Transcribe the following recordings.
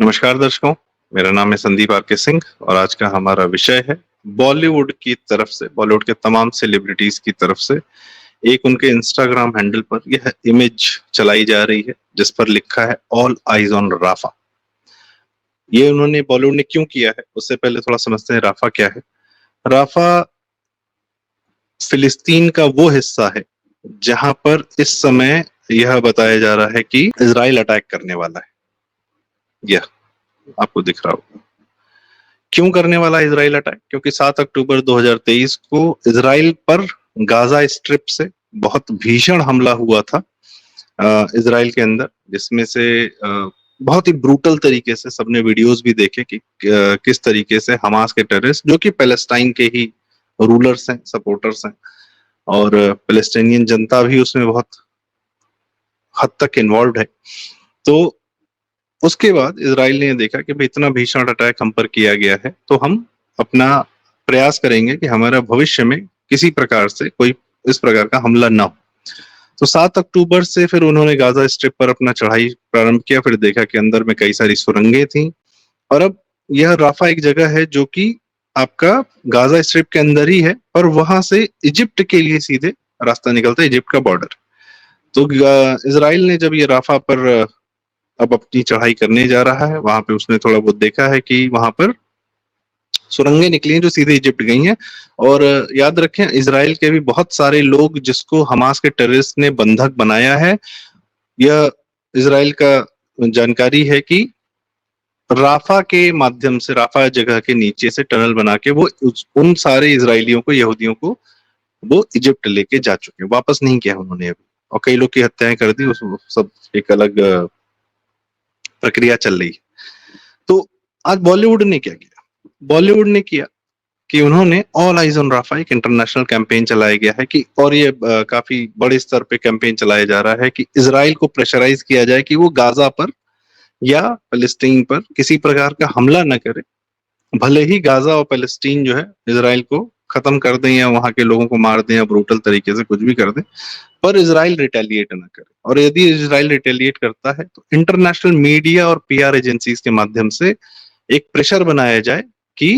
नमस्कार दर्शकों, मेरा नाम है संदीप आरके सिंह और आज का हमारा विषय है बॉलीवुड की तरफ से, बॉलीवुड के तमाम सेलिब्रिटीज की तरफ से एक उनके इंस्टाग्राम हैंडल पर यह इमेज चलाई जा रही है जिस पर लिखा है ऑल आइज ऑन राफा। ये उन्होंने बॉलीवुड ने क्यों किया है, उससे पहले थोड़ा समझते हैं राफा क्या है। राफा फिलिस्तीन का वो हिस्सा है जहां पर इस समय यह बताया जा रहा है कि इजराइल अटैक करने वाला है। यह आपको दिख रहा होगा। क्यों करने वाला इजराइल अटैक? क्योंकि 7 अक्टूबर 2023 को इजराइल पर गाजा स्ट्रिप से बहुत भीषण हमला हुआ था इजराइल के अंदर, जिसमें से बहुत ही ब्रूटल तरीके से सबने वीडियोस भी देखे कि किस तरीके से हमास के टेररिस्ट, जो कि पैलेस्टाइन के ही रूलर्स हैं, सपोर्टर्स हैं, और पैलेस्टाइनियन जनता भी उसमें बहुत हद तक इन्वॉल्व है। तो उसके बाद इजराइल ने देखा कि भाई इतना भीषण अटैक हम पर किया गया है, तो हम अपना प्रयास करेंगे कि हमारा भविष्य में किसी प्रकार से कोई इस प्रकार का हमला ना हो। तो 7 अक्टूबर से फिर उन्होंने गाजा स्ट्रिप पर अपना चढ़ाई प्रारंभ किया। फिर देखा कि अंदर में कई सारी सुरंगें थी और अब यह राफा एक जगह है जो कि आपका गाजा स्ट्रिप के अंदर ही है, पर वहां से इजिप्ट के लिए सीधे रास्ता निकलता है, इजिप्ट का बॉर्डर। तो इजराइल ने जब ये राफा पर अब अपनी चढ़ाई करने जा रहा है, वहां पे उसने थोड़ा बहुत देखा है कि वहां पर सुरंगें निकली हैं जो सीधे इजिप्ट गई हैं। और याद रखें, इजराइल के भी बहुत सारे लोग जिसको हमास के टेररिस्ट ने बंधक बनाया है, यह इजराइल का जानकारी है कि राफा के माध्यम से, राफा जगह के नीचे से टनल बना के वो उन सारे इजरायलियों को, यहूदियों को वो इजिप्ट लेके जा चुके हैं, वापस नहीं किया उन्होंने अभी। और कई लोग की हत्याएं कर दी, उस सब एक अलग प्रक्रिया चल रही है। तो आज बॉलीवुड ने क्या किया? बॉलीवुड ने किया कि उन्होंने ऑल आइज ऑन राफा एक इंटरनेशनल कैंपेन चलाया गया है कि, और ये काफी बड़े स्तर पे कैंपेन चलाया जा रहा है कि इजराइल को प्रेशराइज किया जाए कि वो गाजा पर या फलस्तीन पर किसी प्रकार का हमला न करे। भले ही गाजा और फलस्तीन जो है इजराइल को खत्म कर दें या वहां के लोगों को मार दें या ब्रूटल तरीके से कुछ भी कर दें, पर इजराइल रिटेलिएट ना करे। और यदि इजराइल रिटेलिएट करता है तो इंटरनेशनल मीडिया और पीआर एजेंसीज के माध्यम से एक प्रेशर बनाया जाए कि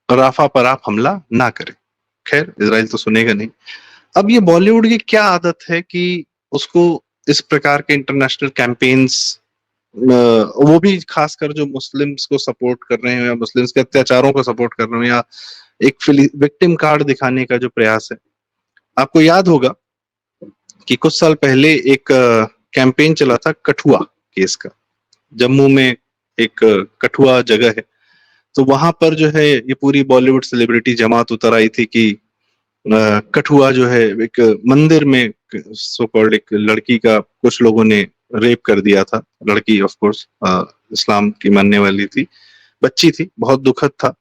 राफा पर आप हमला ना करें। खैर, इजराइल तो सुनेगा नहीं। अब ये बॉलीवुड की क्या आदत है कि उसको इस प्रकार के इंटरनेशनल कैंपेन्स, वो भी खासकर जो मुस्लिम्स को सपोर्ट कर रहे हैं या मुस्लिम्स के अत्याचारों को सपोर्ट कर रहे हैं, या एक विक्टिम कार्ड दिखाने का जो प्रयास है। आपको याद होगा कि कुछ साल पहले एक कैंपेन चला था कठुआ केस का। जम्मू में एक कठुआ जगह है, तो वहां पर जो है ये पूरी बॉलीवुड सेलिब्रिटी जमात उतर आई थी कि कठुआ जो है एक मंदिर में सो कॉल्ड एक लड़की का कुछ लोगों ने रेप कर दिया था। लड़की ऑफ कोर्स इस्लाम की मानने वाली थी, बच्ची थी, बहुत दुखद था।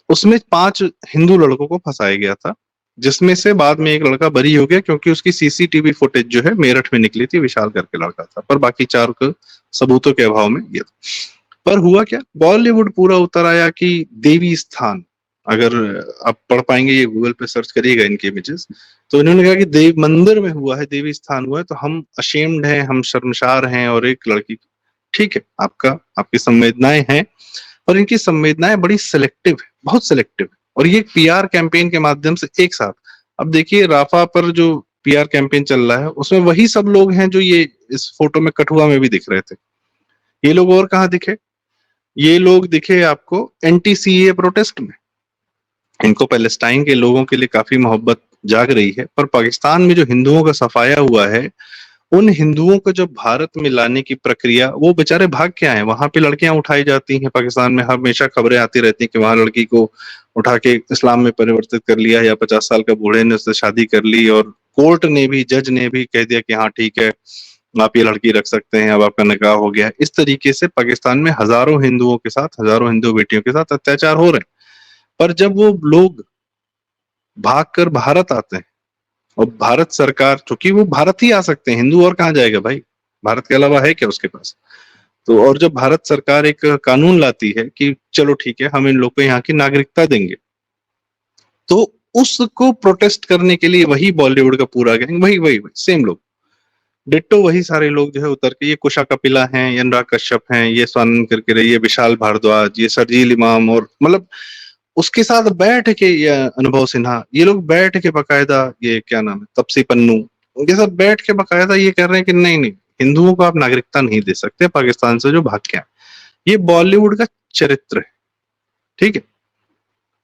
उसमें 5 हिंदू लड़कों को फंसाया गया था, जिसमें से बाद में एक लड़का बरी हो गया क्योंकि उसकी सीसीटीवी फुटेज जो है मेरठ में निकली थी, विशाल करके लड़का था, पर बाकी 4 को सबूतों के अभाव में ये। पर हुआ क्या, बॉलीवुड पूरा उतर आया कि देवी स्थान, अगर आप पढ़ पाएंगे ये गूगल पे सर्च करिएगा इनके इमेजेस, तो इन्होंने कहा कि देव मंदिर में हुआ है, देवी स्थान हुआ है, तो हम अशेम्ड हैं, हम शर्मसार हैं। और एक लड़की, ठीक है, आपकी संवेदनाएं हैं, और इनकी संवेदनाएं बड़ी सिलेक्टिव है, बहुत सिलेक्टिव है। और ये पीआर कैंपेन के माध्यम से एक साथ, अब देखिए राफा पर जो पीआर कैंपेन चल रहा है उसमें वही सब लोग हैं जो ये इस फोटो में कठुआ में भी दिख रहे थे। ये लोग और कहाँ दिखे? ये लोग दिखे आपको एंटी सीए प्रोटेस्ट में। इनको पैलेस्टाइन के लोगों के लिए काफी मोहब्बत जाग रही है, पर पाकिस्तान में जो हिंदुओं का सफाया हुआ है, उन हिंदुओं को जब भारत में लाने की प्रक्रिया, वो बेचारे भाग के आए। वहां पे लड़कियां उठाई जाती हैं, पाकिस्तान में हमेशा खबरें आती रहती हैं कि वहां लड़की को उठा के इस्लाम में परिवर्तित कर लिया, या 50 साल का बूढ़े ने उससे शादी कर ली, और कोर्ट ने भी, जज ने भी कह दिया कि हाँ ठीक है, आप ये लड़की रख सकते हैं, अब आपका निकाह हो गया। इस तरीके से पाकिस्तान में हजारों हिंदुओं के साथ, हजारों हिंदू बेटियों के साथ अत्याचार हो रहे हैं। पर जब वो लोग भागकर भारत आते हैं, और भारत सरकार, चूंकि वो भारत ही आ सकते हैं, हिंदू और कहाँ जाएगा भाई, भारत के अलावा है क्या उसके पास? तो और जब भारत सरकार एक कानून लाती है कि चलो ठीक है, हम इन लोग को यहाँ की नागरिकता देंगे, तो उसको प्रोटेस्ट करने के लिए वही बॉलीवुड का पूरा गैंग, वही वही वही सेम लोग डिट्टो वही सारे लोग जो है उतर के, ये कुशा कपिला हैं, ये अनुराग कश्यप हैं, ये स्वानंद करके रहे, ये विशाल भारद्वाज, ये शर्जील इमाम, और मतलब उसके साथ बैठ के ये अनुभव सिन्हा, ये लोग बैठ के बकायदा, ये क्या नाम है, तपसी पन्नू, ये सब बैठ के बकायदा ये कह रहे हैं कि नहीं नहीं, हिंदुओं को आप नागरिकता नहीं दे सकते पाकिस्तान से जो भाग के आए। ये बॉलीवुड का चरित्र है, ठीक है।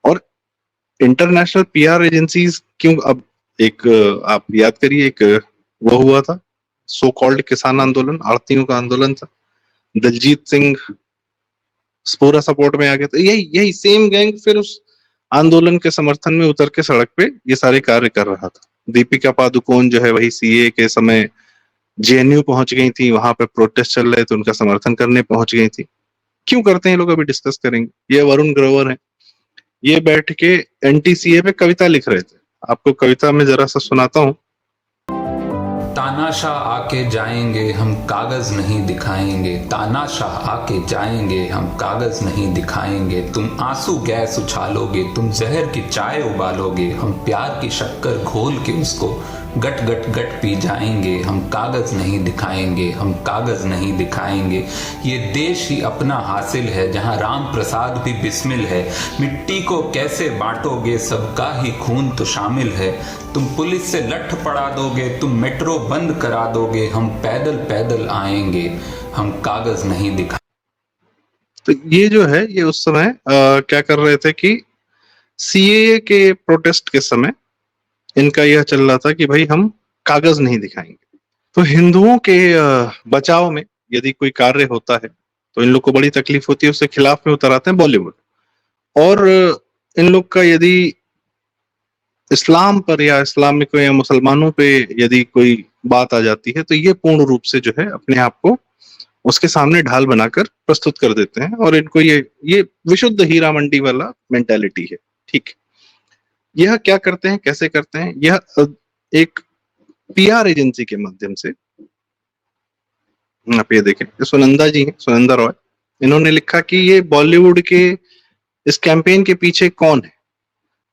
और इंटरनेशनल पीआर एजेंसीज क्यों, अब एक आप याद करिए, एक वो हुआ था सो कॉल्ड किसान आंदोलन, आड़तियों का आंदोलन था, दलजीत सिंह पूरा सपोर्ट में आ गया, तो यही यही सेम गैंग फिर उस आंदोलन के समर्थन में उतर के सड़क पे ये सारे कार्य कर रहा था। दीपिका पादुकोण जो है वही सीए के समय जेएनयू पहुंच गई थी, वहां पे प्रोटेस्ट चल रहे थे, उनका समर्थन करने पहुंच गई थी। क्यों करते हैं लोग अभी डिस्कस करेंगे। ये वरुण ग्रोवर है, ये बैठ के एनटीसीए पे कविता लिख रहे थे। आपको कविता में जरा सा सुनाता हूँ। तानाशाह आके जाएंगे हम कागज नहीं दिखाएंगे, तानाशाह आके जाएंगे हम कागज नहीं दिखाएंगे, तुम आंसू गैस उछालोगे, तुम जहर की चाय उबालोगे, हम प्यार की शक्कर घोल के उसको गट गट गट पी जाएंगे, हम कागज नहीं दिखाएंगे, हम कागज नहीं दिखाएंगे। ये देश ही अपना हासिल है जहां राम प्रसाद भी बिस्मिल है, मिट्टी को कैसे बांटोगे सबका ही खून तो शामिल है, तुम पुलिस से लठ पड़ा दोगे, तुम मेट्रो बंद करा दोगे, हम पैदल पैदल आएंगे, हम कागज नहीं दिखा। तो ये जो है ये उस समय क्या कर रहे थे कि सीएए के प्रोटेस्ट के समय इनका यह चल रहा था कि भाई हम कागज नहीं दिखाएंगे। तो हिंदुओं के बचाव में यदि कोई कार्य होता है तो इन लोग को बड़ी तकलीफ होती है, उसके खिलाफ में उतर आते हैं बॉलीवुड। और इन लोग का यदि इस्लाम पर या इस्लामिक या मुसलमानों पे यदि कोई बात आ जाती है तो ये पूर्ण रूप से जो है अपने आप को उसके सामने ढाल बनाकर प्रस्तुत कर देते हैं, और इनको ये विशुद्ध हीरा मंडी वाला मेंटालिटी है, ठीक। यह क्या करते हैं, कैसे करते हैं, यह एक पीआर एजेंसी के माध्यम से, आप ये देखें, सुनंदा जी हैं, सुनंदा रॉय, इन्होंने लिखा कि ये बॉलीवुड के इस कैंपेन के पीछे कौन है।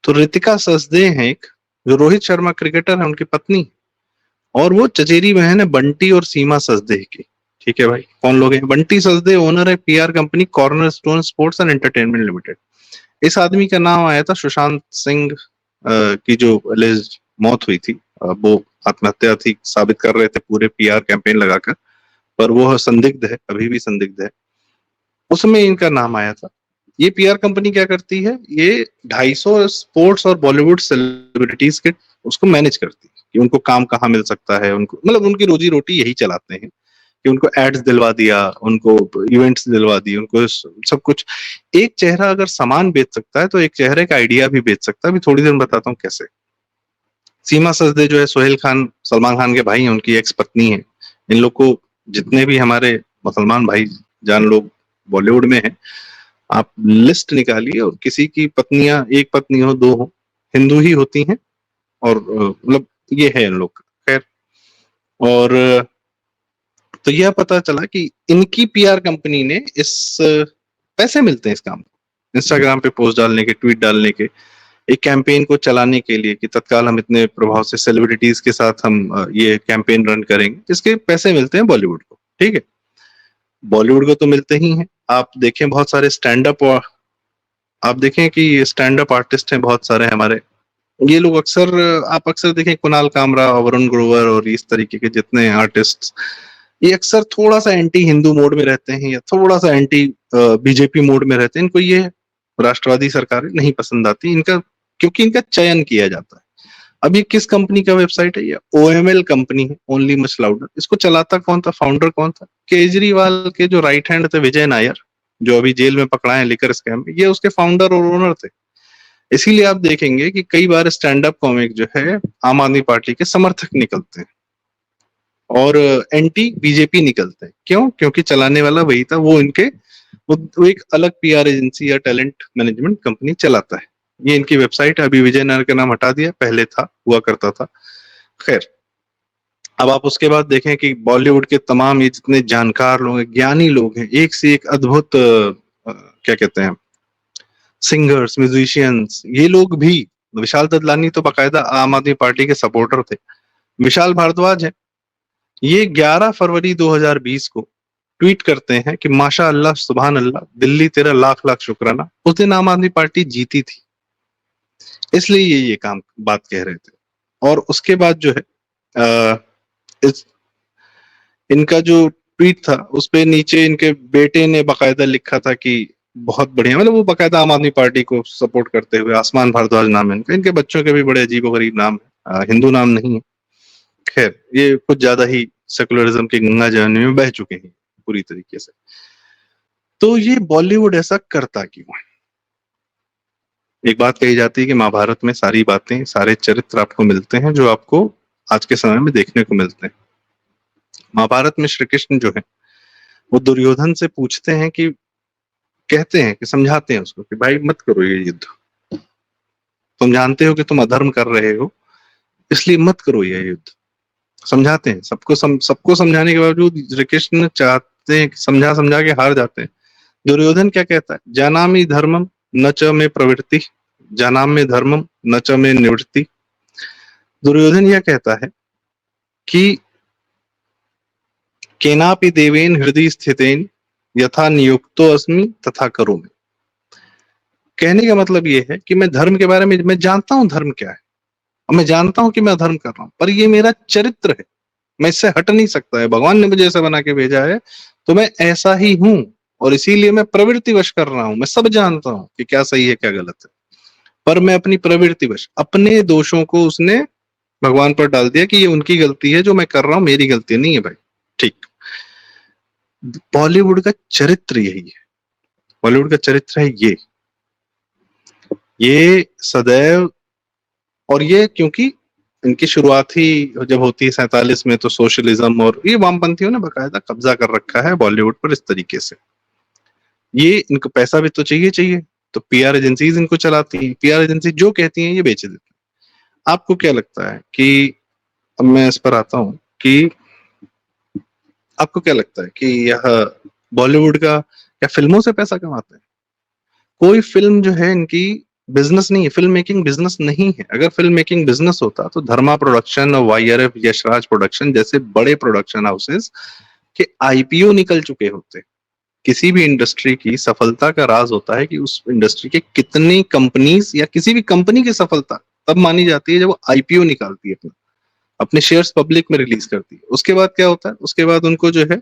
तो रितिका सचदे हैं एक, जो रोहित शर्मा क्रिकेटर है उनकी पत्नी, और वो चचेरी बहन है बंटी और सीमा सचदे की, ठीक है भाई। कौन लोग हैं? बंटी सचदे ओनर है PR company corner stone sports and entertainment limited. इस आदमी का नाम आया था सुशांत सिंह की जो एलिज्ड मौत हुई थी, वो आत्महत्या थी साबित कर रहे थे पूरे पीआर कैंपेन लगाकर, पर वो संदिग्ध है, अभी भी संदिग्ध है, उसमें इनका नाम आया था। ये पीआर कंपनी क्या करती है, ये 250 स्पोर्ट्स और बॉलीवुड सेलिब्रिटीज के उसको मैनेज करती है कि उनको काम कहाँ मिल सकता है, उनको मतलब उनकी रोजी रोटी यही चलाते हैं कि उनको एड्स दिलवा दिया, उनको इवेंट्स दिलवा दिए, उनको सब कुछ। एक चेहरा अगर सामान बेच सकता है तो एक चेहरे का आइडिया भी बेच सकता है। अभी थोड़ी देर में बताता हूँ कैसे। सीमा सचदे जो है सोहेल खान, सलमान खान के भाई हैं, उनकी एक्स पत्नी है। इन लोग को जितने भी हमारे मुसलमान भाई जान लोग बॉलीवुड में हैं, आप लिस्ट निकालिए और किसी की पत्नियां, एक पत्नी हो, दो हो, हिंदू ही होती हैं, और मतलब ये है इन लोग का। खैर, और तो यह पता चला कि इनकी पीआर कंपनी ने इस पैसे मिलते हैं इस काम को, इंस्टाग्राम पे पोस्ट डालने के, ट्वीट डालने के, एक कैंपेन को चलाने के लिए कि तत्काल हम इतने प्रभाव से सेलिब्रिटीज के साथ हम ये कैंपेन रन करेंगे, इसके पैसे मिलते हैं बॉलीवुड को, ठीक है। बॉलीवुड को तो मिलते ही हैं। आप देखें बहुत सारे स्टैंड अप, आप देखें कि स्टैंड अप आर्टिस्ट हैं बहुत सारे हमारे, ये लोग अक्सर, आप अक्सर देखें कुणाल कामरा, वरुण ग्रोवर और इस तरीके के जितने आर्टिस्ट, ये अक्सर थोड़ा सा एंटी हिंदू मोड में रहते हैं या थोड़ा सा एंटी बीजेपी मोड में रहते हैं। इनको ये राष्ट्रवादी सरकारें नहीं पसंद आती इनका, क्योंकि इनका चयन किया जाता है। अब ये किस कंपनी का वेबसाइट है? ये ओएमएल कंपनी है, ओनली मच लाउडर। इसको चलाता कौन था, फाउंडर कौन था? केजरीवाल के जो राइट हैंड थे विजय नायर, जो अभी जेल में पकड़ाए हैं लिकर स्कैम में, ये उसके फाउंडर और ओनर थे। इसीलिए आप देखेंगे कि कई बार स्टैंड अप कॉमिक जो है आम आदमी पार्टी के समर्थक निकलते हैं और एंटी बीजेपी निकलते हैं। क्यों? क्योंकि चलाने वाला वही था, वो इनके वो एक अलग पीआर एजेंसी या टैलेंट मैनेजमेंट कंपनी चलाता है। ये इनकी वेबसाइट है, अभी विजय नायर का नाम हटा दिया, पहले था, हुआ करता था। खैर, अब आप उसके बाद देखें कि बॉलीवुड के तमाम ये जितने जानकार लोग हैं, ज्ञानी लोग हैं, एक से एक अद्भुत क्या कहते हैं, सिंगर्स, म्यूजिशियंस, ये लोग भी, विशाल ददलानी तो बाकायदा आम आदमी पार्टी के सपोर्टर थे। विशाल भारद्वाज है, ये 11 फरवरी 2020 को ट्वीट करते हैं कि माशा अल्लाह सुभान अल्लाह, दिल्ली तेरा लाख लाख शुक्राना। उस दिन आम आदमी पार्टी जीती थी, इसलिए ये काम बात कह रहे थे। और उसके बाद जो है इस इनका जो ट्वीट था उस पे नीचे इनके बेटे ने बकायदा लिखा था कि बहुत बढ़िया, मतलब वो बकायदा आम आदमी पार्टी को सपोर्ट करते हुए, आसमान भारद्वाज नाम है इनका। इनके बच्चों के भी बड़े अजीबोगरीब नाम है, हिंदू नाम नहीं है। खैर, ये कुछ ज्यादा ही सेकुलरिज्म के गंगा जमुनी में बह चुके हैं पूरी तरीके से। तो ये बॉलीवुड ऐसा करता क्यों है? एक बात कही जाती है कि महाभारत में सारी बातें, सारे चरित्र आपको मिलते हैं जो आपको आज के समय में देखने को मिलते हैं। महाभारत में श्री कृष्ण जो है वो दुर्योधन से पूछते हैं कि, कहते हैं कि, समझाते हैं उसको कि भाई मत करो ये युद्ध, तुम जानते हो कि तुम अधर्म कर रहे हो, इसलिए मत करो ये युद्ध। समझाते हैं सबको समझाने के बावजूद श्री कृष्ण चाहते हैं, समझा समझा के हार जाते हैं। दुर्योधन क्या कहता है? जानामि धर्मम न च में प्रवृत्ति, जानामि धर्मम न च में निवृत्ति। दुर्योधन यह कहता है कि केनापि देवेन हृदय स्थितेन यथा नियुक्तो अस्मि तथा करोमि। कहने का मतलब ये है कि मैं धर्म के बारे में, मैं जानता हूं धर्म क्या है, और मैं जानता हूं कि मैं अधर्म कर रहा हूं, पर ये मेरा चरित्र है, मैं इससे हट नहीं सकता है। भगवान ने मुझे ऐसा बना के भेजा है तो मैं ऐसा ही हूं, और इसीलिए मैं प्रवृत्तिवश कर रहा हूं। मैं सब जानता हूं कि क्या सही है क्या गलत है, पर मैं अपनी प्रवृत्तिवश, अपने दोषों को उसने भगवान पर डाल दिया कि ये उनकी गलती है, जो मैं कर रहा हूं मेरी गलती नहीं है भाई। ठीक, बॉलीवुड का चरित्र यही है। बॉलीवुड का चरित्र है ये सदैव, और ये क्योंकि इनकी शुरुआत ही जब होती है 47 में, तो सोशलिज्म और ये वामपंथियों ने बकायदा कब्जा कर रखा है बॉलीवुड पर इस तरीके से। ये इनको पैसा भी तो चाहिए, तो पीआर एजेंसीज इनको चलाती हैं। पीआर एजेंसी जो कहती हैं ये बेच देती हैं। आपको क्या लगता है कि, अब मैं इस पर आता हूं कि आपको क्या लगता है कि यह बॉलीवुड का या फिल्मों से पैसा कमाते हैं? कोई फिल्म जो है इनकी बिजनेस नहीं है, फिल्म मेकिंग बिजनेस नहीं है। अगर फिल्म मेकिंग बिजनेस होता तो धर्मा प्रोडक्शन और वाईआरएफ, यशराज प्रोडक्शन जैसे बड़े प्रोडक्शन हाउसेस के आईपीओ निकल चुके होते। किसी भी इंडस्ट्री की सफलता का राज होता है कि उस इंडस्ट्री के कितनी कंपनीज, या किसी भी कंपनी की सफलता तब मानी जाती है जब वो आईपीओ निकालती है, अपने शेयर्स पब्लिक में रिलीज करती है। उसके बाद क्या होता है? उसके बाद उनको जो है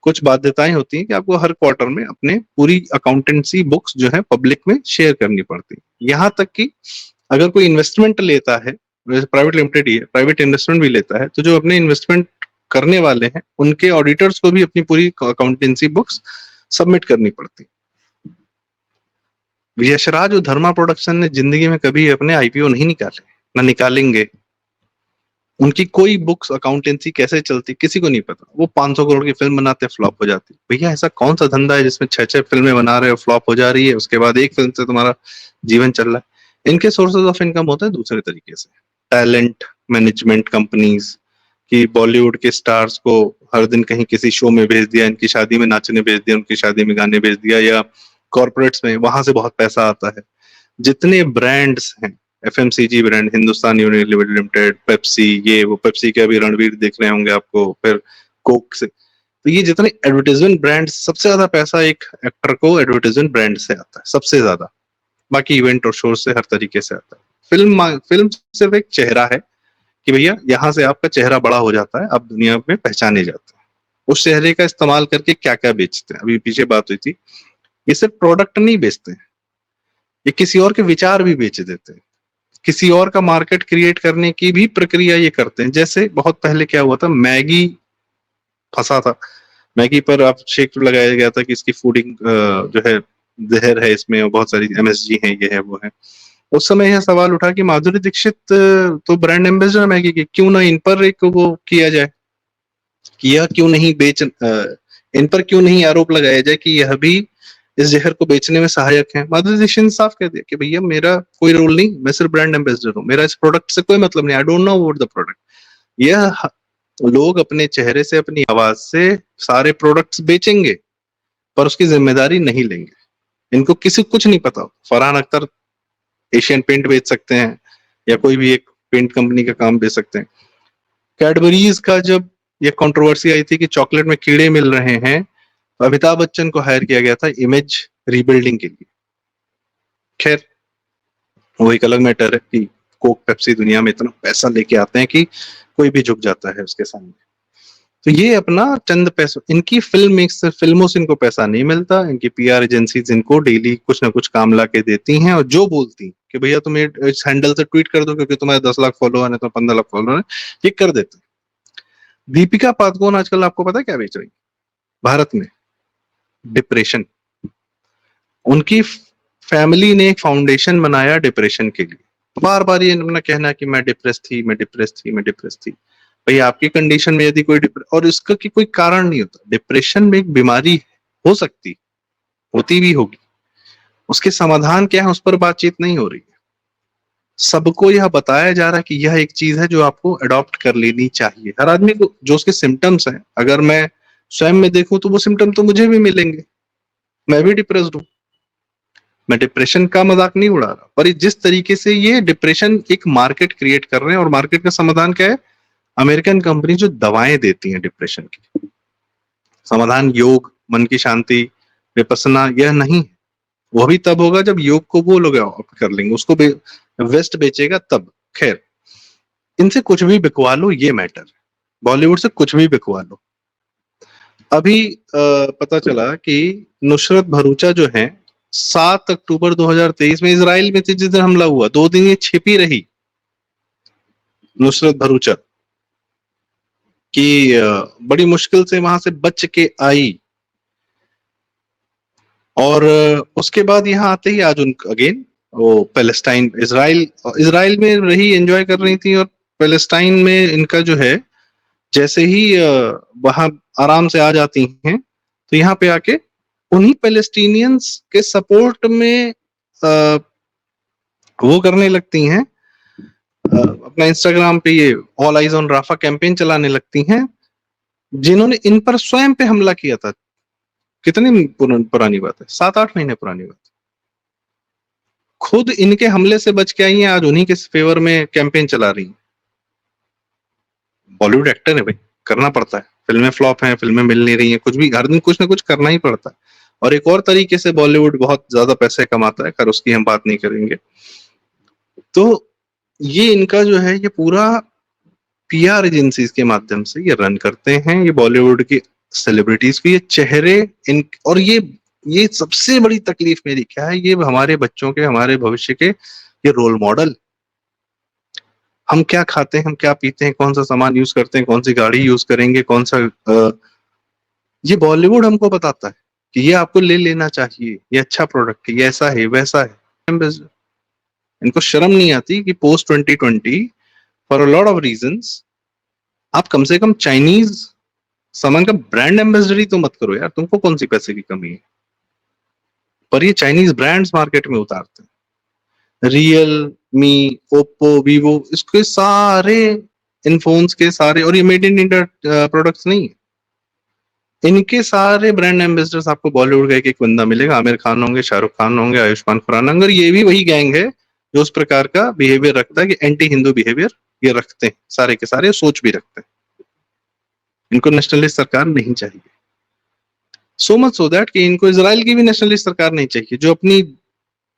कुछ बाध्यताएं होती हैं कि आपको हर क्वार्टर में अपने पूरी अकाउंटेंसी बुक्स जो है पब्लिक में शेयर करनी पड़ती है। यहाँ तक कि अगर कोई इन्वेस्टमेंट लेता है, प्राइवेट लिमिटेड ही है, प्राइवेट इन्वेस्टमेंट भी लेता है, तो जो अपने इन्वेस्टमेंट करने वाले हैं उनके ऑडिटर्स को भी अपनी पूरी अकाउंटेंसी बुक्स सबमिट करनी पड़ती। यशराज और धर्मा प्रोडक्शन ने जिंदगी में कभी अपने आईपीओ नहीं निकाले, ना निकालेंगे। उनकी कोई बुक्स अकाउंटेंसी कैसे चलती किसी को नहीं पता। वो 500 करोड़ की फिल्म बनाते, फ्लॉप हो जाती। भैया ऐसा कौन सा धंधा है जिसमें 6 फिल्में बना रहे हो, फ्लॉप हो जा रही है, उसके बाद एक फिल्म से तुम्हारा जीवन चल रहा है? इनके सोर्सेज ऑफ इनकम होते हैं दूसरे तरीके से। टैलेंट मैनेजमेंट कंपनीज की, बॉलीवुड के स्टार्स को हर दिन कहीं किसी शो में भेज दिया, इनकी शादी में नाचने भेज दिया, उनकी शादी में गाने भेज दिया, या कॉर्पोरेट्स में, वहां से बहुत पैसा आता है। जितने ब्रांड्स हैं, FMCG brand, Hindustan Unilever limited, Pepsi, ये वो, पेप्सी के अभी रणवीर देख रहे होंगे आपको, फिर कोक से, तो ये जितने एडवर्टाइजमेंट ब्रांड, सबसे ज्यादा पैसा एक एक्टर को एडवर्टाइजमेंट ब्रांड से आता है, सबसे ज्यादा। बाकी इवेंट और शो से हर तरीके से आता है। फिल्म सिर्फ एक चेहरा है कि भैया यहाँ से आपका चेहरा बड़ा हो जाता है, आप दुनिया में पहचाने जाते हैं। उस चेहरे का इस्तेमाल करके क्या क्या बेचते हैं, अभी पीछे बात हुई थी, ये सिर्फ प्रोडक्ट नहीं बेचते हैं, ये किसी और के विचार भी बेच देते हैं, किसी और का मार्केट क्रिएट करने की भी प्रक्रिया ये करते हैं। जैसे बहुत पहले क्या हुआ था, मैगी फंसा था, मैगी पर आप शेक लगाया गया था कि इसकी फूडिंग जो है जहर है, इसमें और बहुत सारी एमएसजी है, ये है वो है। उस समय यह सवाल उठा कि माधुरी दीक्षित तो ब्रांड एम्बेसडर मैगी की, क्यों ना इन पर एक वो किया जाए, कि यह क्यों नहीं इन पर क्यों नहीं आरोप लगाया जाए कि यह भी इस जहर को बेचने में सहायक है। माधुरी दीक्षित ने साफ कह दिया कि भैया मेरा कोई रोल नहीं, मैं सिर्फ ब्रांड एम्बेसडर हूँ, मेरा इस प्रोडक्ट से कोई मतलब नहीं, I don't know about the product. यह लोग अपने चेहरे से, अपनी आवाज से सारे प्रोडक्ट्स बेचेंगे, पर उसकी जिम्मेदारी नहीं लेंगे। इनको किसी कुछ नहीं पता। फरहान अख्तर एशियन पेंट बेच सकते हैं, या कोई भी एक पेंट कंपनी का काम बेच सकते हैं। कैडबरीज का जब ये कंट्रोवर्सी आई थी कि चॉकलेट में कीड़े मिल रहे हैं, तो अमिताभ बच्चन को हायर किया गया था इमेज रीबिल्डिंग के लिए। खैर, वो एक अलग मैटर है कि कोक पेप्सी दुनिया में इतना पैसा लेके आते हैं कि कोई भी झुक जाता है उसके सामने। तो ये अपना चंद पैसों, इनकी फिल्मों से इनको पैसा नहीं मिलता, इनकी पीआर एजेंसीज इनको डेली कुछ ना कुछ काम ला के देती हैं, और जो बोलती कि भैया तुम इस हैंडल से ट्वीट कर दो क्योंकि तुम्हारे 10 लाख फॉलोअर है, तो 15 लाख फॉलोअर है, ये कर देते हैं। दीपिका पादुकोण आजकल आपको पता है क्या बेच रही भारत में? डिप्रेशन। उनकी फैमिली ने एक फाउंडेशन बनाया डिप्रेशन के लिए। बार बार ये अपना कहना कि मैं डिप्रेस थी, मैं डिप्रेस थी, मैं डिप्रेस थी। भाई आपकी कंडीशन में यदि कोई और इसका की कोई कारण नहीं होता, डिप्रेशन में एक बीमारी हो सकती, होती भी होगी, उसके समाधान क्या है उस पर बातचीत नहीं हो रही है। सबको यह बताया जा रहा है कि यह एक चीज है जो आपको अडॉप्ट कर लेनी चाहिए। हर आदमी को जो उसके सिम्टम्स हैं, अगर मैं स्वयं में देखूं तो वो सिम्टम तो मुझे भी मिलेंगे, मैं भी डिप्रेस्ड हूं। मैं डिप्रेशन का मजाक नहीं उड़ा रहा, पर जिस तरीके से ये डिप्रेशन एक मार्केट क्रिएट कर रहे हैं, और मार्केट का समाधान क्या है? अमेरिकन कंपनी जो दवाएं देती हैं डिप्रेशन की। समाधान योग, मन की शांति, विपස්සना यह नहीं है। वो भी तब होगा जब योग को वो लोग ऑप्ट कर लेंगे, उसको वेस्ट बेचेगा तब। खैर, इनसे कुछ भी बिकवा लो, ये मैटर। बॉलीवुड से कुछ भी बिकवा लो। अभी पता चला कि नुसरत भरूचा जो है 7 अक्टूबर 2023 में इजराइल में थी जिस दिन हमला हुआ, 2 दिन ये छिपी रही नुसरत भरूचा कि बड़ी मुश्किल से वहां से बच के आई, और उसके बाद यहाँ आते ही आज उनका अगेन वो पैलेस्टाइन, इजराइल में रही, एंजॉय कर रही थी, और पैलेस्टाइन में इनका जो है जैसे ही वहां आराम से आ जाती हैं, तो यहाँ पे आके उन्हीं पैलेस्टीनियंस के सपोर्ट में वो करने लगती हैं, अपना इंस्टाग्राम पे ये all eyes on Rafah campaign चलाने लगती हैं, जिन्होंने इन पर स्वयं पे हमला किया था। कितनी पुरानी बात है, 7-8 महीने पुरानी बात। खुद इनके हमले से बच के आई हैं, आज उन्हीं के फेवर में कैंपेन चला रही हैं। बॉलीवुड एक्टर है भाई, करना पड़ता है। फिल्में फ्लॉप हैं, फिल्में मिल नहीं रही हैं, कुछ भी हर दिन कुछ ना कुछ करना ही पड़ता है। और एक और तरीके से बॉलीवुड बहुत ज्यादा पैसे कमाता है, कर उसकी हम बात नहीं करेंगे। तो ये इनका जो है, ये पूरा पीआर एजेंसीज के माध्यम से ये रन करते हैं। ये बॉलीवुड की सेलिब्रिटीज को ये चेहरे इन, और ये सबसे बड़ी तकलीफ मेरी क्या है, ये हमारे बच्चों के, हमारे भविष्य के ये रोल मॉडल। हम क्या खाते हैं, हम क्या पीते हैं, कौन सा सामान यूज करते हैं, कौन सी गाड़ी यूज करेंगे, कौन सा ये बॉलीवुड हमको बताता है कि ये आपको ले लेना चाहिए, ये अच्छा प्रोडक्ट है, ये ऐसा है, वैसा है। इनको शर्म नहीं आती कि post 2020 for a lot of reasons आप कम से कम चाइनीज सामान का ब्रांड एम्बेसडर ही तो मत करो यार, तुमको कौन सी पैसे की कमी है। पर ये चाइनीज ब्रांड्स मार्केट में उतारते हैं, रियल मी, ओप्पो, वीवो, इसके सारे इन फोन्स के सारे, और ये मेड इन इंडिया प्रोडक्ट्स नहीं है। इनके सारे ब्रांड एम्बेसडर्स आपको बॉलीवुड का एक एक बंदा मिलेगा। आमिर खान होंगे, शाहरुख खान होंगे, आयुष्मान खुराना होंगे, और ये भी वही गैंग है जो उस प्रकार का बिहेवियर रखता है कि एंटी हिंदू बिहेवियर ये रखते हैं, सारे के सारे सोच भी रखते हैं। इनको नेशनलिस्ट सरकार नहीं चाहिए, सो मच सो दैट कि इनको इजराइल की भी नेशनलिस्ट सरकार नहीं चाहिए, जो अपनी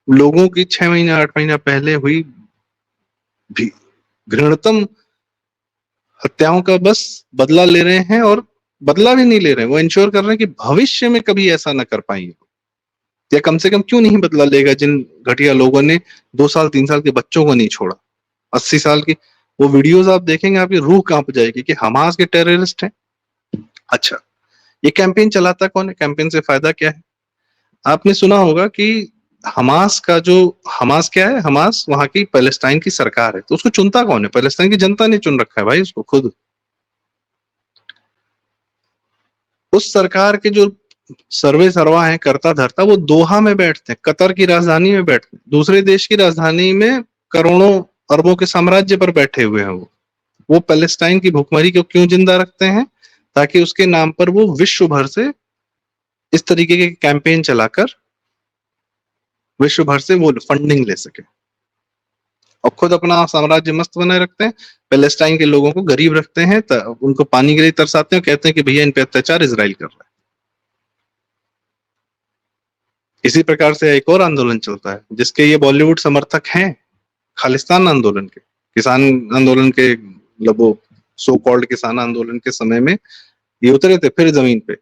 लोगों की 6 महीना 8 महीना पहले हुई घृणतम हत्याओं का बस बदला ले रहे हैं। और बदला भी नहीं ले रहे हैं, वो इंश्योर कर रहे हैं कि भविष्य में कभी ऐसा ना कर पाएंगे, या कम से कम क्यों नहीं बदला लेगा जिन घटिया लोगों ने 2 साल 3 साल के बच्चों को नहीं छोड़ा, 80 साल की वो वीडियोस आप देखेंगे, आपकी रूह कांप जाएगी कि हमास के टेररिस्ट हैं। अच्छा, ये कैंपेन चलाता कौन है, कैंपेन से फायदा क्या है? आपने सुना होगा कि हमास क्या है, हमास वहां की पैलेस्टाइन की सरकार है, तो उसको चुनता कौन है? पैलेस्टाइन की जनता ने चुन रखा है भाई उसको खुद। उस सरकार के जो सर्वे सर्वा है, करता धरता, वो दोहा में बैठते हैं, कतर की राजधानी में बैठते हैं, दूसरे देश की राजधानी में करोड़ों अरबों के साम्राज्य पर बैठे हुए हैं। वो पैलेस्टाइन की भूखमरी को क्यों जिंदा रखते हैं? ताकि उसके नाम पर वो विश्व भर से इस तरीके के कैंपेन चलाकर विश्व भर से वो फंडिंग ले सके। और खुद अपना साम्राज्य मस्त बनाए रखते हैं, पैलेस्टाइन के लोगों को गरीब रखते हैं, उनको पानी के लिए तरसाते हैं, कहते हैं कि भैया इन पे अत्याचार इजराइल कर रहा है। इसी प्रकार से एक और आंदोलन चलता है जिसके ये बॉलीवुड समर्थक हैं, खालिस्तान आंदोलन के, किसान आंदोलन के, मतलब वो सो कॉल्ड किसान आंदोलन के समय में ये उतरे थे फिर जमीन पे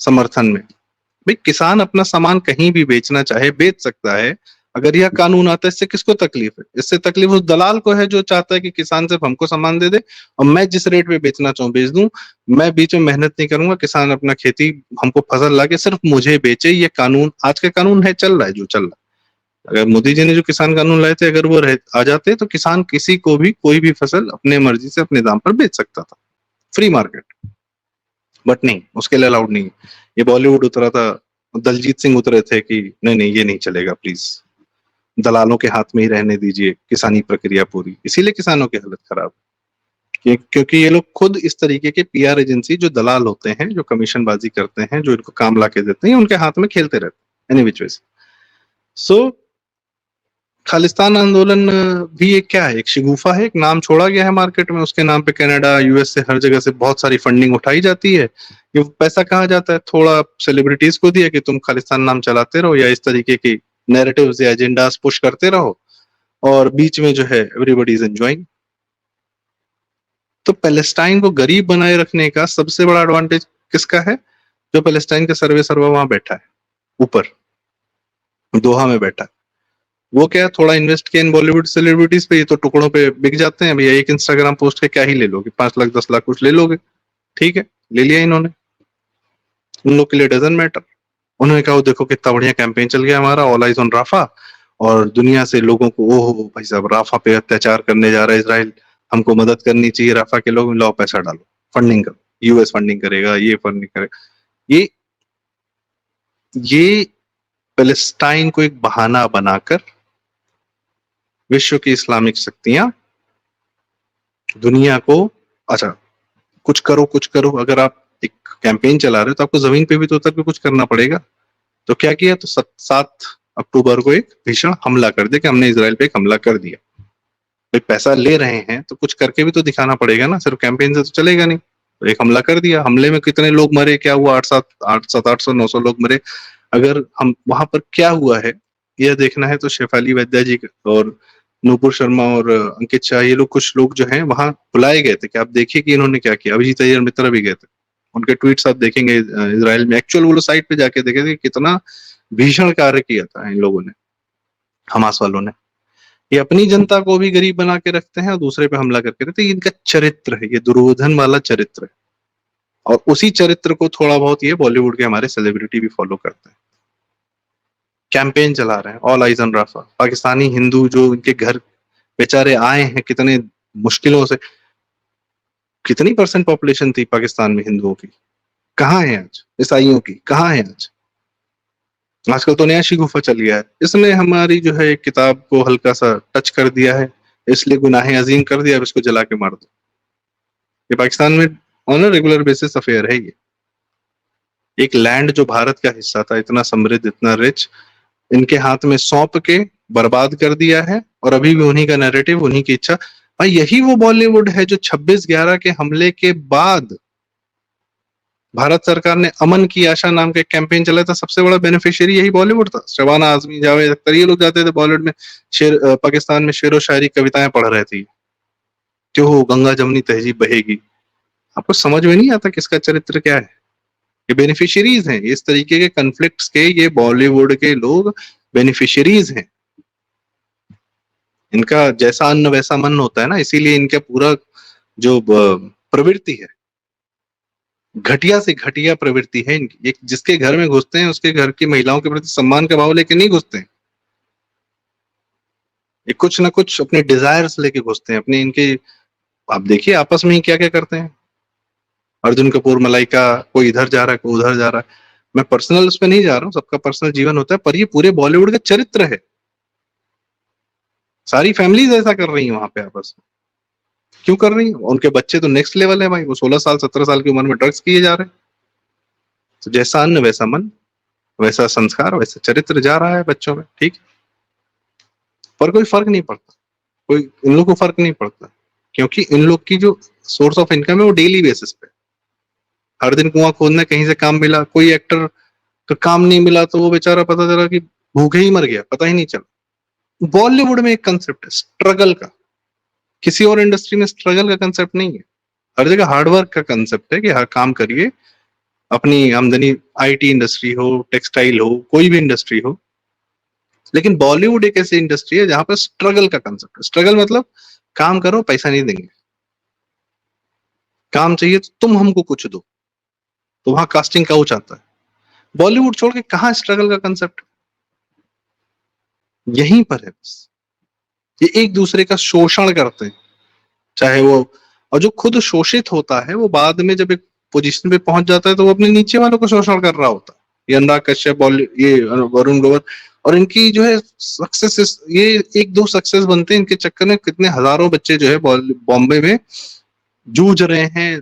समर्थन में। भाई किसान अपना सामान कहीं भी बेचना चाहे बेच सकता है, अगर यह कानून आता है इससे किसको तकलीफ है? इससे तकलीफ उस दलाल को है जो चाहता है कि किसान सिर्फ हमको सामान दे दे और मैं जिस रेट पे बेचना चाहूँ बेच दूं, मैं बीच में मेहनत नहीं करूंगा, किसान अपना खेती हमको फसल ला के सिर्फ मुझे बेचे। ये कानून आज का कानून है, चल रहा है जो चल रहा है। अगर मोदी जी ने जो किसान कानून लाए थे, अगर वो आ जाते तो किसान किसी को भी कोई भी फसल अपने मर्जी से अपने दाम पर बेच सकता था, फ्री मार्केट। बट नहीं, उसके लिए अलाउड नहीं। ये बॉलीवुड उतरा था, दलजीत सिंह उतरे थे कि नहीं नहीं ये नहीं चलेगा, प्लीज दलालों के हाथ में ही रहने दीजिए किसानी प्रक्रिया पूरी। इसीलिए किसानों की हालत खराब, क्योंकि ये लोग खुद इस तरीके के पीआर एजेंसी, जो दलाल होते हैं, जो कमीशन बाजी करते हैं, जो इनको काम ला के देते हैं, उनके हाथ में खेलते रहते हैं एनी विच वे। सो खालिस्तान आंदोलन भी एक क्या है, एक शिगुफा है, एक नाम छोड़ा गया है मार्केट में। उसके नाम पे कनाडा, यूएस से, हर जगह से बहुत सारी फंडिंग उठाई जाती है। ये पैसा कहाँ जाता है? थोड़ा सेलिब्रिटीज को दिया कि तुम खालिस्तान नाम चलाते रहो या इस तरीके की नैरेटिव्स या एजेंडास पुश करते रहो, और बीच में जो है एवरीबॉडी इज एंजॉयिंग। तो पैलेस्टाइन को गरीब बनाए रखने का सबसे बड़ा एडवांटेज किसका है? जो पैलेस्टाइन का सर्वे सर्वा वहां बैठा है, ऊपर दोहा में बैठा है। वो क्या है, थोड़ा इन्वेस्ट किया इन बॉलीवुड सेलिब्रिटीज पे, ये तो टुकड़ों पे बिक जाते हैं भैया। एक इंस्टाग्राम पोस्ट के क्या ही ले लोगे, 5 लाख 10 लाख कुछ ले लोगे, ठीक है, ले लिया इन्होंने। उन लोग के लिए डजन मैटर। उन्होंने कहा देखो कितना बढ़िया कैंपेन चल गया हमारा, ऑल आइज ऑन राफा, और दुनिया से लोगों को, ओहो भाई साहब राफा पे अत्याचार करने जा रहा है इसराइल, हमको मदद करनी चाहिए, राफा के लोग लाओ पैसा डालो, फंडिंग करो, यूएस फंडिंग करेगा, ये फंडिंग करेगा। ये पैलेस्टाइन को एक बहाना बनाकर विश्व की इस्लामिक शक्तियां दुनिया को, अच्छा कुछ करो कुछ करो, अगर आप एक कैंपेन चला रहे हो तो आपको जमीन पे भी तो उतर के कुछ करना पड़ेगा। तो क्या किया, तो 7 अक्टूबर को एक भीषण हमला कर दिया कि हमने इसराइल पे एक हमला कर दिया। भाई पैसा ले रहे हैं तो कुछ करके भी तो दिखाना पड़ेगा ना, सिर्फ कैंपेन से तो चलेगा नहीं। तो एक हमला कर दिया, हमले में कितने लोग मरे, क्या हुआ, 800 900 लोग मरे। अगर हम वहां पर क्या हुआ है यह देखना है तो शेफाली वैद्या जी और नूपुर शर्मा और अंकित शाह, ये लोग, कुछ लोग जो हैं वहां बुलाए गए थे कि आप देखिए कि इन्होंने क्या किया। अभिजीत अय्यर मित्रा भी गए थे, उनके ट्वीट्स आप देखेंगे इसराइल में, एक्चुअल वो लोग साइट पे जाके देखे थे कितना भीषण कार्य किया था इन लोगों ने, हमास वालों ने। ये अपनी जनता को भी गरीब बना के रखते हैं और दूसरे पे हमला करके रखते हैं। इनका चरित्र है, ये दुर्योधन वाला चरित्र है, और उसी चरित्र को थोड़ा बहुत ये बॉलीवुड के हमारे सेलिब्रिटी भी फॉलो करते हैं। कैंपेन चला रहे हैं all eyes on Rafah. Pakistani Hindu जो इनके घर बेचारे आए हैं, कितने मुश्किलों से, कितनी परसेंट पॉपुलेशन थी पाकिस्तान में हिंदुओं की, कहाँ है आज? ईसाइयों की कहाँ है आज? आजकल तो नया शिगुफा चल गया है, इसने हमारी जो है एक किताब को हल्का सा टच कर दिया है, इसलिए गुनाहे अजीम कर दिया, अब इसको जला के मार दो। ये पाकिस्तान में on a regular basis affair है। ये एक लैंड जो भारत का हिस्सा था, इतना समृद्ध, इतना रिच, इनके हाथ में सौंप के बर्बाद कर दिया है, और अभी भी उन्हीं का नैरेटिव, उन्हीं की इच्छा। भाई यही वो बॉलीवुड है जो 26/11 के हमले के बाद भारत सरकार ने अमन की आशा नाम का एक कैंपेन चलाया था, सबसे बड़ा बेनिफिशियरी यही बॉलीवुड था। शबाना आजमी, जावेद अख्तर, ये लोग जाते थे बॉलीवुड में, पाकिस्तान में शेरो शायरी कविताएं पढ़ रहे थे, क्यों गंगा जमनी तहजीब बहेगी। आपको समझ में नहीं आता किसका चरित्र क्या है? ये बेनिफिशियरीज हैं इस तरीके के कन्फ्लिक्ट्स के, ये बॉलीवुड के लोग बेनिफिशियरीज हैं। इनका जैसा अन्न वैसा मन होता है ना, इसीलिए इनका पूरा जो प्रवृत्ति है, घटिया से घटिया प्रवृत्ति है इनकी। एक जिसके घर में घुसते हैं उसके घर की महिलाओं के प्रति सम्मान का भाव लेके नहीं घुसते हैं, ये कुछ ना कुछ अपने डिजायर्स लेके घुसते हैं अपने। इनके आप देखिए आपस में ही क्या क्या करते हैं, अर्जुन कपूर मलाइका, कोई इधर जा रहा है कोई उधर जा रहा है। मैं पर्सनल उस पर नहीं जा रहा हूँ, सबका पर्सनल जीवन होता है, पर ये पूरे बॉलीवुड का चरित्र है। सारी फैमिलीज ऐसा कर रही है वहां पे आपस में, क्यों कर रही है? उनके बच्चे तो नेक्स्ट लेवल है भाई, वो 16 साल 17 साल की उम्र में ड्रग्स किए जा रहे हैं। तो जैसा अन्न वैसा मन, वैसा संस्कार, वैसा चरित्र जा रहा है बच्चों में, ठीक, पर कोई फर्क नहीं पड़ता। कोई इन लोग को फर्क नहीं पड़ता, क्योंकि इन लोग की जो सोर्स ऑफ इनकम है वो डेली बेसिस पे, हर दिन कुआं खोदना, कहीं से काम मिला, कोई एक्टर का काम नहीं मिला तो वो बेचारा पता चला कि भूखे ही मर गया, पता ही नहीं चला। बॉलीवुड में एक कंसेप्ट है स्ट्रगल का, किसी और इंडस्ट्री में स्ट्रगल का कंसेप्ट नहीं है। हर जगह हार्डवर्क का कंसेप्ट है कि हर काम करिए, अपनी आमदनी, आईटी इंडस्ट्री हो, टेक्सटाइल हो, कोई भी इंडस्ट्री हो। लेकिन बॉलीवुड एक ऐसी इंडस्ट्री है जहां पर स्ट्रगल का कंसेप्ट है। स्ट्रगल मतलब काम करो, पैसा नहीं देंगे, काम चाहिए तो तुम हमको कुछ दो, तो वहां कास्टिंग काउच आता है। बॉलीवुड छोड़ के कहां स्ट्रगल का कंसेप्ट, यहीं पर है बस। ये एक दूसरे का शोषण करते हैं, चाहे वो, और जो खुद शोषित होता है वो बाद में जब एक पोजीशन पे पहुंच जाता है तो वो अपने नीचे वालों को शोषण कर रहा होता है। ये अनुराग कश्यप, ये वरुण ग्रोवर, और इनकी जो है सक्सेस, ये एक दो सक्सेस बनते हैं, इनके चक्कर में कितने हजारों बच्चे जो है बॉम्बे में जूझ रहे हैं,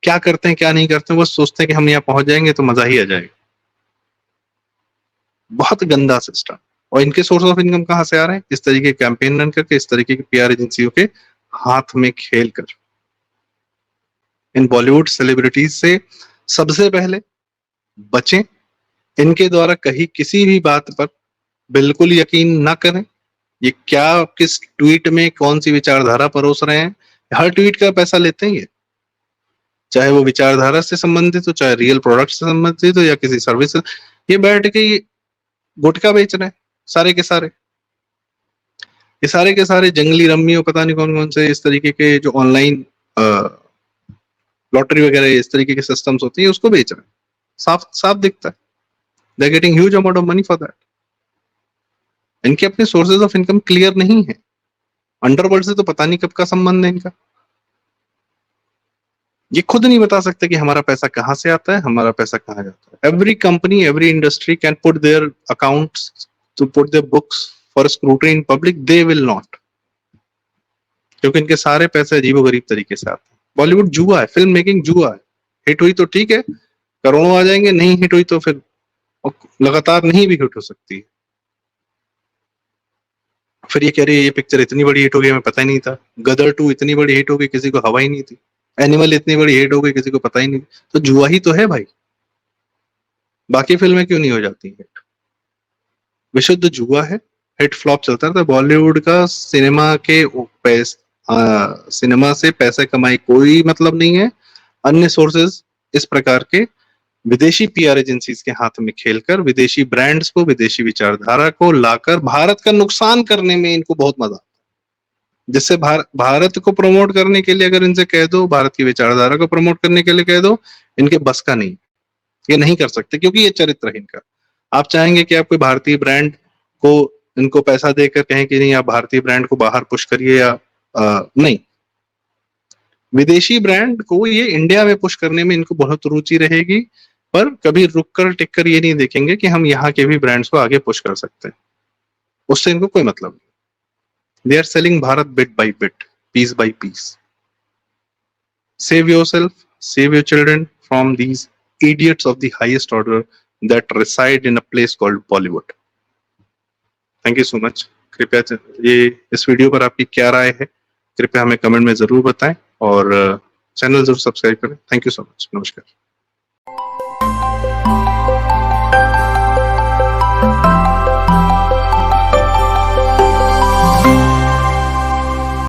क्या करते हैं क्या नहीं करते हैं, बस सोचते हैं कि हम यहाँ पहुंच जाएंगे तो मजा ही आ जाएगा। बहुत गंदा सिस्टम। और इनके सोर्स ऑफ इनकम कहां से आ रहे हैं? इस तरीके के कैंपेन रन करके, इस तरीके की पीआर एजेंसियों के हाथ में खेल कर। इन बॉलीवुड सेलिब्रिटीज से सबसे पहले बचें, इनके द्वारा कही किसी भी बात पर बिल्कुल यकीन ना करें। ये क्या, किस ट्वीट में कौन सी विचारधारा परोस रहे हैं, हर ट्वीट का पैसा लेते हैं ये, चाहे वो विचारधारा से संबंधित हो, चाहे रियल प्रोडक्ट से संबंधित हो, या किसी सर्विस से। ये बैठ के ये गुटखा बेच रहे हैं सारे के सारे, ये सारे के सारे जंगली रम्मी और पता नहीं कौन कौन से इस तरीके के जो ऑनलाइन लॉटरी वगैरह इस तरीके के सिस्टम्स होते हैं, उसको बेच रहे हैं। साफ साफ दिखता है, they are getting huge amount of money for that. इनके अपने सोर्सेज ऑफ इनकम क्लियर नहीं है। अंडरवर्ल्ड से तो पता नहीं कब का संबंध है इनका। ये खुद नहीं बता सकते कि हमारा पैसा कहां से आता है, हमारा पैसा कहां जाता है। Every company, every industry can put their accounts, to put their books for scrutiny in public, they will not, क्योंकि इनके सारे पैसे अजीबोगरीब तरीके से आते हैं। बॉलीवुड जुआ है, फिल्म मेकिंग जुआ है। हिट हुई तो ठीक है, करोड़ों आ जाएंगे, नहीं हिट हुई तो फिर लगातार नहीं भी हिट हो सकती है। फिर ये कह रही है ये पिक्चर इतनी बड़ी हिट हो गई, हमें पता ही नहीं था। गदर 2 इतनी बड़ी हिट हो गई, किसी को हवा ही नहीं थी। एनिमल इतनी बड़ी हिट हो गई, किसी को पता ही नहीं। तो जुआ ही तो है भाई, बाकी फिल्में क्यों नहीं हो जाती हिट? विशुद्ध जुआ है, हिट फ्लॉप चलता रहता है। बॉलीवुड का सिनेमा के सिनेमा से पैसे कमाई कोई मतलब नहीं है। अन्य सोर्सेज इस प्रकार के विदेशी पीआर एजेंसीज के हाथ में खेलकर विदेशी ब्रांड्स को, विदेशी विचारधारा को लाकर भारत का नुकसान करने में इनको बहुत मजा आता है। जिससे भारत को प्रमोट करने के लिए अगर इनसे कह दो, भारत की विचारधारा को प्रमोट करने के लिए कह दो, इनके बस का नहीं, ये नहीं कर सकते, क्योंकि ये चरित्र है इनका। आप चाहेंगे कि आप कोई भारतीय ब्रांड को इनको पैसा देकर कहें कि नहीं आप भारतीय ब्रांड को बाहर पुश करिए, या नहीं, विदेशी ब्रांड को ये इंडिया में पुश करने में इनको बहुत रुचि रहेगी, पर कभी रुक कर टिक कर ये नहीं देखेंगे कि हम यहाँ के भी ब्रांड्स को आगे पुश कर सकते हैं। उससे इनको कोई मतलब नहीं। They are selling Bharat bit by bit, piece by piece. Save yourself, save your children from these idiots of the highest order that reside in a place called Bollywood. Thank you so much. कृपया ये इस video पर आपकी क्या राय है, कृपया हमें comment में जरूर बताएं, और चैनल जरूर सब्सक्राइब करें। Thank you so much. नमस्कार।